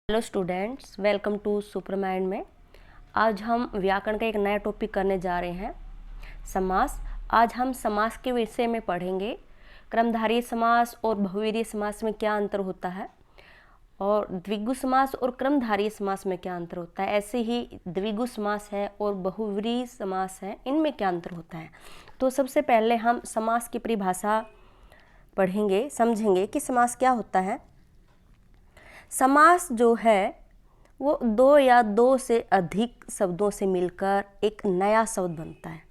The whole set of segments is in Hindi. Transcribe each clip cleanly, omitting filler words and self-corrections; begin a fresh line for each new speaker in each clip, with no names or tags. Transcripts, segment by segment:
Hello students, welcome to Super Mind में। आज हम व्याकरण का एक नया टॉपिक करने जा रहे हैं, समास। आज हम समास के विषय में पढ़ेंगे क्रमधारय समास और बहुव्रीहि समास में क्या अंतर होता है, और द्विगु समास और क्रमधारय समास में क्या अंतर होता है। ऐसे ही द्विगु समास है और बहुव्रीहि समास है, इनमें क्या अंतर होता है। तो सबसे पहले हम समास की परिभाषा पढ़ेंगे, समझेंगे कि समास क्या होता है। समास जो है वो दो या दो से अधिक शब्दों से मिलकर एक नया शब्द बनता है,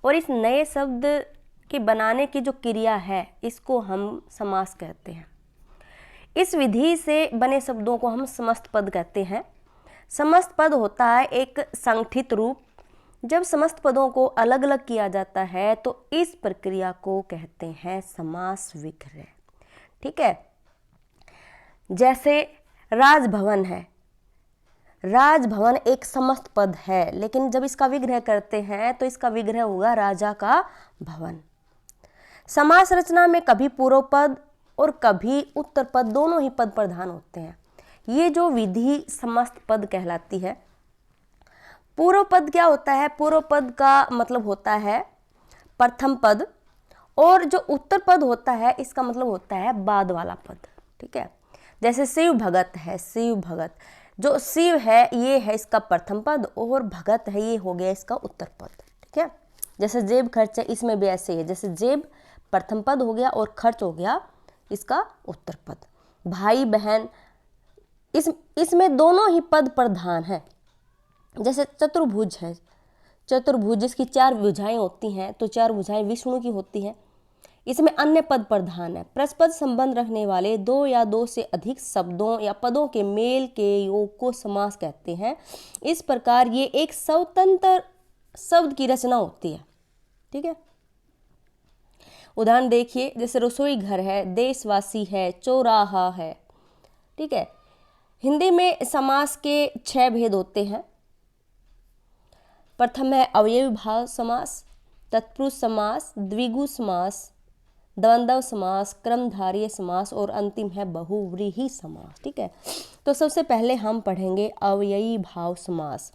और इस नए शब्द के बनाने की जो क्रिया है इसको हम समास कहते हैं। इस विधि से बने शब्दों को हम समस्त पद कहते हैं। समस्त पद होता है एक संगठित रूप। जब समस्त पदों को अलग अलग किया जाता है तो इस प्रक्रिया को कहते हैं समास विग्रह। ठीक है, जैसे राजभवन है। राजभवन एक समस्त पद है, लेकिन जब इसका विग्रह करते हैं तो इसका विग्रह होगा राजा का भवन। समास रचना में कभी पूर्व पद और कभी उत्तर पद दोनों ही पद प्रधान होते हैं। ये जो विधि समस्त पद कहलाती है। पूर्व पद क्या होता है? पूर्व पद का मतलब होता है प्रथम पद, और जो उत्तर पद होता है इसका मतलब होता है बाद वाला पद। ठीक है, जैसे शिव भगत है। शिव भगत, जो शिव है ये है इसका प्रथम पद, और भगत है ये हो गया इसका उत्तर पद। ठीक है, जैसे जेब खर्च है, इसमें भी ऐसे ही है। जैसे जेब प्रथम पद हो गया और खर्च हो गया इसका उत्तर पद। भाई बहन, इसमें दोनों ही पद प्रधान है। जैसे चतुर्भुज है। चतुर्भुज जिसकी चार भुजाएं होती हैं, तो चार भुजाएं विष्णु की होती हैं। इसमें अन्य पद प्रधान है। परस्पर संबंध रखने वाले दो या दो से अधिक शब्दों या पदों के मेल के योग को समास कहते हैं। इस प्रकार ये एक स्वतंत्र शब्द की रचना होती है। ठीक है, उदाहरण देखिए, जैसे रसोई घर है, देशवासी है, चौराहा है। ठीक है, हिंदी में समास के 6 भेद होते हैं। प्रथम है अवयवी भाव समास, तत्पुरुष समास, द्विगु समास, द्वंद्व समास, क्रमधारय समास, और अंतिम है बहुव्रीहि समास। ठीक है, तो सबसे पहले हम पढ़ेंगे अवयवी भाव समास।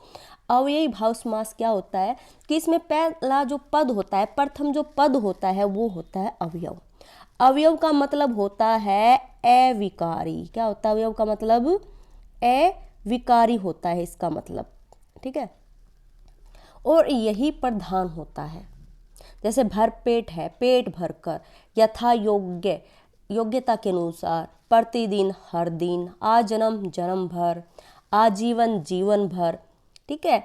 अवयवी भाव समास क्या होता है कि इसमें पहला जो पद होता है, प्रथम जो पद होता है वो होता है अवयव। अवयव का मतलब होता है अविकारी। क्या होता है अवयव का मतलब? अविकारी होता है इसका मतलब। ठीक है, और यही प्रधान होता है। जैसे भर पेट है, पेट भरकर, यथा योग्य, योग्यता के अनुसार, प्रतिदिन, हर दिन, आजन्म, जन्म भर, आजीवन, जीवन भर। ठीक है,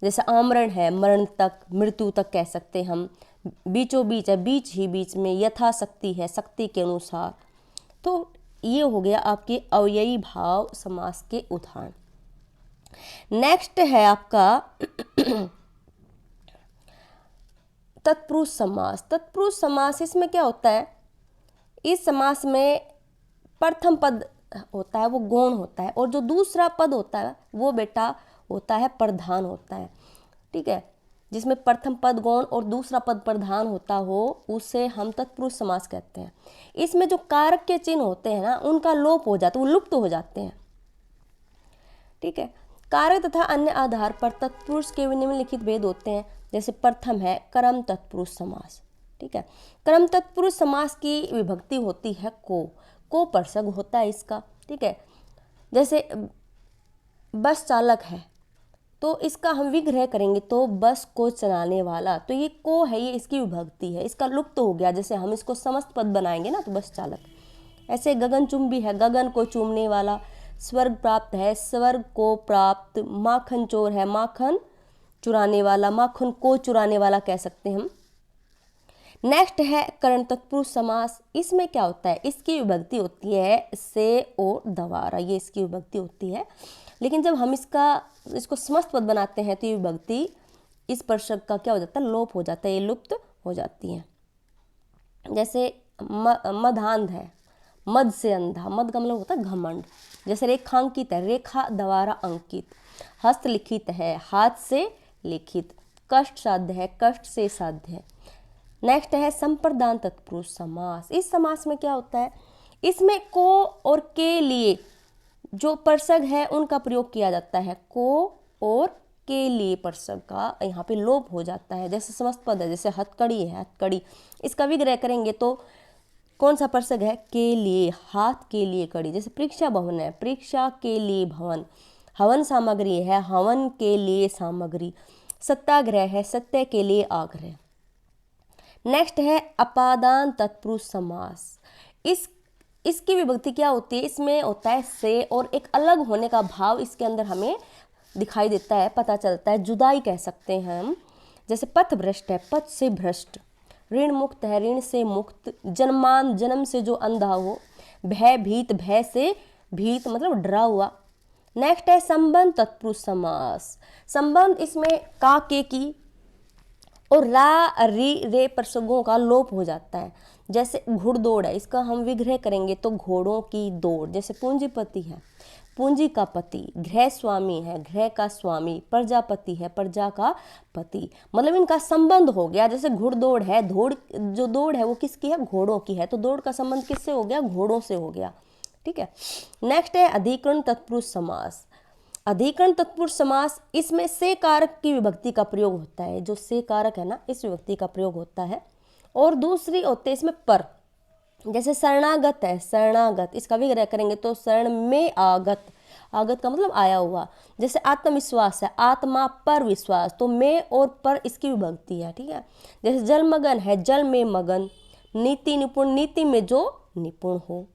जैसे आमरण है, मरण तक, मृत्यु तक कह सकते हैं हम। बीचों बीच है, बीच ही बीच में, यथाशक्ति है, शक्ति के अनुसार। तो ये हो गया आपके अवयवी भाव समास के उदाहरण। नेक्स्ट है आपका तत्पुरुष समास। तत्पुरुष समास, इसमें क्या होता है? इस समास में प्रथम पद होता है वो गौण होता है, और जो दूसरा पद होता है वो बेटा होता है प्रधान होता है। ठीक है, जिसमें प्रथम पद गौण और दूसरा पद प्रधान होता हो उसे हम तत्पुरुष समास कहते हैं। इसमें जो कारक के चिन्ह होते हैं ना, उनका लोप हो जाता है, वो लुप्त हो जाते हैं। ठीक है, कारक तथा अन्य आधार पर तत्पुरुष के निम्नलिखित भेद होते हैं। जैसे प्रथम है कर्म तत्पुरुष समास। ठीक है, कर्म तत्पुरुष समास की विभक्ति होती है को परसग होता है इसका। ठीक है, जैसे बस चालक है तो इसका हम विग्रह करेंगे तो बस को चलाने वाला, तो ये को है, ये इसकी विभक्ति है, इसका लुप्त हो गया। जैसे हम इसको समस्त पद बनाएंगे ना, तो बस चालक। ऐसे गगनचुंबी है, गगन को चूमने वाला। स्वर्ग प्राप्त है, स्वर्ग को प्राप्त। माखन चोर है, माखन चुराने वाला, माखन को चुराने वाला कह सकते हैं हम। नेक्स्ट है करण तत्पुरुष समास। इसमें क्या होता है? इसकी विभक्ति होती है से और द्वारा, ये इसकी विभक्ति होती है। लेकिन जब हम इसको समस्त पद बनाते हैं तो ये विभक्ति इस परसग का क्या हो जाता है? लोप हो जाता है, ये लुप्त हो जाती है। जैसे मदांध है, मद से अंधा, मद का मतलब होता है घमंड। जैसे रेखांकित है, रेखा द्वारा अंकित। हस्तलिखित है, हाथ से लिखित। कष्ट साध्य है, कष्ट से साध्य है। नेक्स्ट है संप्रदान तत्पुरुष समास। इस समास में क्या होता है? इसमें को और के लिए जो परसग है उनका प्रयोग किया जाता है, को और के लिए परसग का यहाँ पे लोप हो जाता है। जैसे समस्त पद है, जैसे हथकड़ी है, हथकड़ी, इसका विग्रह करेंगे तो कौन सा परसग है, के लिए, हाथ के लिए कड़ी। जैसे परीक्षा भवन है, परीक्षा के लिए भवन। हवन सामग्री है, हवन के लिए सामग्री। सत्याग्रह है, सत्य के लिए आग्रह। नेक्स्ट है अपादान तत्पुरुष समास। इसकी विभक्ति क्या होती है, इसमें होता है से और एक अलग होने का भाव इसके अंदर हमें दिखाई देता है, पता चलता है, जुदाई कह सकते हैं हम। जैसे पथ भ्रष्ट है, पथ से भ्रष्ट। ऋण मुक्त है, ऋण से मुक्त। जन्मान, जन्म से जो अंधा हो। भय भीत, भय से भीत मतलब डरा हुआ। नेक्स्ट है संबंध तत्पुरुष समास। संबंध इसमें का, के, की और रा, री, रे प्रसंगों का लोप हो जाता है। जैसे घुड़दौड़ है, इसका हम विग्रह करेंगे तो घोड़ों की दौड़। जैसे पूंजीपति है, पूंजी का पति। गृह स्वामी है, गृह का स्वामी। प्रजापति है, प्रजा का पति। मतलब इनका संबंध हो गया। जैसे घुड़दौड़ है, जो दौड़ है वो किसकी है, घोड़ों की है, तो दौड़ का संबंध किससे हो गया, घोड़ों से हो गया। ठीक है। नेक्स्ट है अधिकरण तत्पुरुष समास। अधिकरण तत्पुरुष समास, इसमें से कारक की विभक्ति का प्रयोग होता है। जो से कारक है ना, इस विभक्ति का प्रयोग होता है। और दूसरी होती है इसमें पर। जैसे शरणागत है, शरणागत, इसका विग्रह करेंगे तो शरण में आगत। आगत का मतलब आया हुआ। जैसे आत्मविश्वास है, आत्मा पर विश्वास, तो में और पर इसकी विभक्ति है। ठीक है। जैसे जलमगन है, जल में मगन। नीति निपुण, नीति में जो निपुण हो।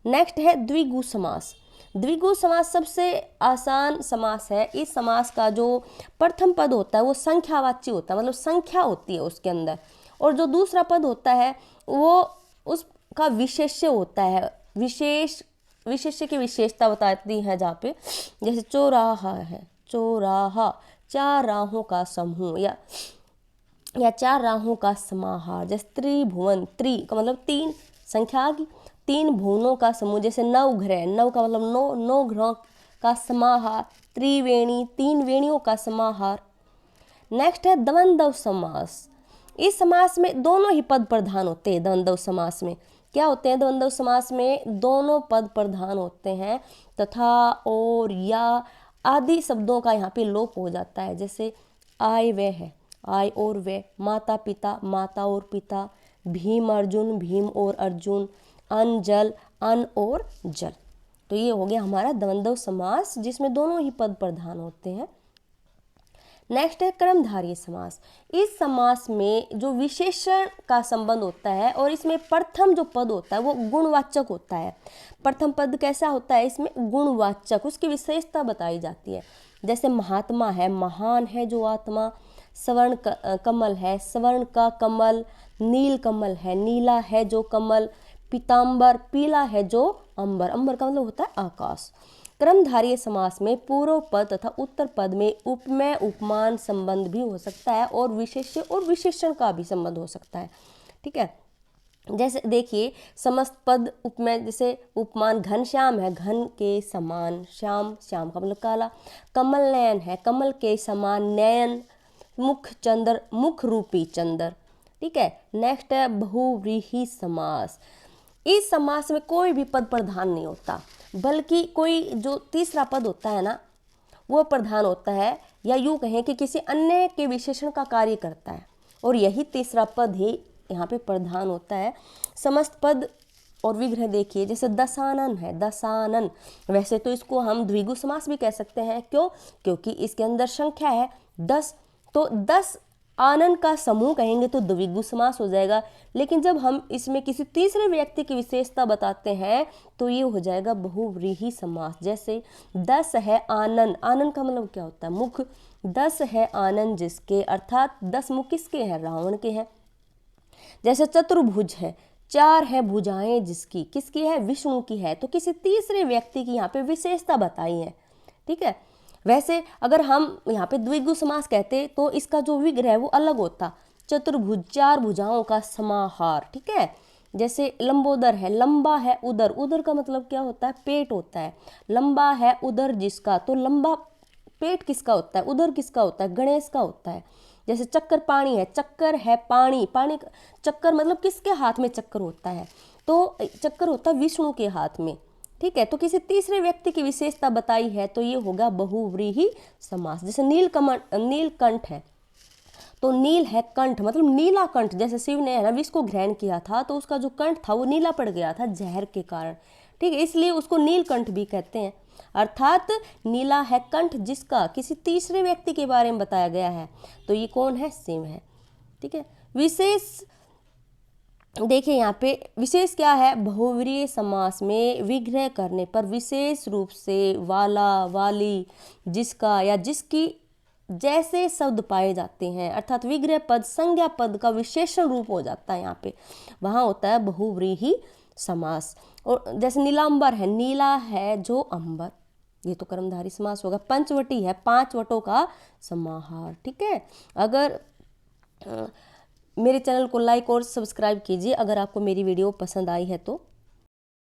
नेक्स्ट है द्विगु समास। द्विगु समास सबसे आसान समास है। इस समास का जो प्रथम पद होता है वो संख्यावाची होता है, मतलब संख्या होती है उसके अंदर। और जो दूसरा पद होता है वो उसका विशेष्य होता है। विशेष्य की विशेषता बताती है जहाँ पे, जैसे चौराहा है, चौराहा, चार राहों का समूह या चार राहों का समाहार। जैसे त्रिभुवन, त्रि का मतलब तीन, संख्या आ गई, तीन भुवनों का समूह। जैसे नवग्रह, नव का मतलब नौ ग्रहों का समाहार। त्रिवेणी, तीन वेणियों का समाहार। नेक्स्ट है द्वंद्व समास। इस समास में दोनों ही पद प्रधान होते हैं। द्वंद्व समास में क्या होते हैं, द्वंद्व समास में दोनों पद प्रधान होते हैं तथा और या आदि शब्दों का यहाँ पे लोप हो जाता है। जैसे आय वे है, आय और वे। माता पिता, माता और पिता। भीम अर्जुन, भीम और अर्जुन। अन जल, अन और जल। तो ये हो गया हमारा द्वंद्व समास जिसमें दोनों ही पद प्रधान होते हैं। नेक्स्ट है कर्मधारय समास। इस समास में जो विशेषण का संबंध होता है और इसमें प्रथम जो पद होता है वो गुणवाचक होता है। प्रथम पद कैसा होता है, इसमें गुणवाचक, उसकी विशेषता बताई जाती है। जैसे महात्मा है, महान है जो आत्मा। स्वर्ण कमल है, स्वर्ण का कमल। नील कमल है, नीला है जो कमल। पीताम्बर, पीला है जो अंबर। अंबर का मतलब होता है आकाश। कर्मधारय समास में पूर्व पद तथा उत्तर पद में उपमेय उपमान संबंध भी हो सकता है और विशेष्य और विशेषण का भी संबंध हो सकता है। ठीक है। जैसे देखिए समस्त पद उपमेय, जैसे उपमान घनश्याम है, घन के समान। श्याम, श्याम का मतलब काला। कमल नयन है, कमल के समान नयन। मुख चंद्र, मुख रूपी चंद्र। ठीक है। नेक्स्ट है बहुव्रीहि समास। इस समास में कोई भी पद प्रधान नहीं होता, बल्कि कोई जो तीसरा पद होता है ना वो प्रधान होता है, या यूँ कहें कि किसी अन्य के विशेषण का कार्य करता है, और यही तीसरा पद ही यहाँ पे प्रधान होता है। समस्त पद और विग्रह देखिए, जैसे दशानन है, दशानन। वैसे तो इसको हम द्विगु समास भी कह सकते हैं। क्यों? क्योंकि इसके अंदर संख्या है 10, तो 10 आनन का समूह कहेंगे तो द्विगु समास हो जाएगा। लेकिन जब हम इसमें किसी तीसरे व्यक्ति की विशेषता बताते हैं तो ये हो जाएगा बहुव्रीहि समास। जैसे 10 है आनन, आनन का मतलब क्या होता है, मुख। 10 है आनन जिसके, अर्थात 10 मुख किसके हैं, रावण के हैं। जैसे चतुर्भुज है, 4 है भुजाएं जिसकी, किसकी है, विष्णु की है। तो किसी तीसरे व्यक्ति की यहाँ पे विशेषता बताई है। ठीक है। वैसे अगर हम यहाँ पे द्विगु समास कहते तो इसका जो विग्रह है वो अलग होता। चतुर्भुज, 4 भुजाओं का समाहार। ठीक है। जैसे लंबोदर है, लंबा है उदर, उदर का मतलब क्या होता है, पेट होता है। लंबा है उदर जिसका, तो लंबा पेट किसका होता है, उदर किसका होता है, गणेश का होता है। जैसे चक्कर पानी है, चक्कर है पानी, पानी चक्कर मतलब किसके हाथ में चक्कर होता है, तो चक्कर होता है विष्णु के हाथ में। ठीक है। तो किसी तीसरे व्यक्ति की विशेषता बताई है तो ये होगा बहुव्रीहि समास। जैसे नीलकंठ है, तो नील है कंठ, मतलब नीला कंठ। जैसे शिव ने है ना विष को ग्रहण किया था तो उसका जो कंठ था वो नीला पड़ गया था जहर के कारण, ठीक है, इसलिए उसको नीलकंठ भी कहते हैं। अर्थात नीला है कंठ जिसका किसी तीसरे व्यक्ति के बारे में बताया गया है, तो ये कौन है, शिव है, ठीक है। विशेष देखिए यहाँ पे विशेष क्या है, बहुव्रीहि समास में विग्रह करने पर विशेष रूप से वाला, वाली, जिसका या जिसकी जैसे शब्द पाए जाते हैं, अर्थात विग्रह पद संज्ञा पद का विशेषण रूप हो जाता है, यहाँ पे वहाँ होता है बहुव्रीहि समास। और जैसे नीलांबर है, नीला है जो अंबर, ये तो कर्मधारी समास होगा। पंचवटी है, 5 वटों का समाहार, ठीक है। अगर मेरे चैनल को लाइक और सब्सक्राइब कीजिए अगर आपको मेरी वीडियो पसंद आई है तो।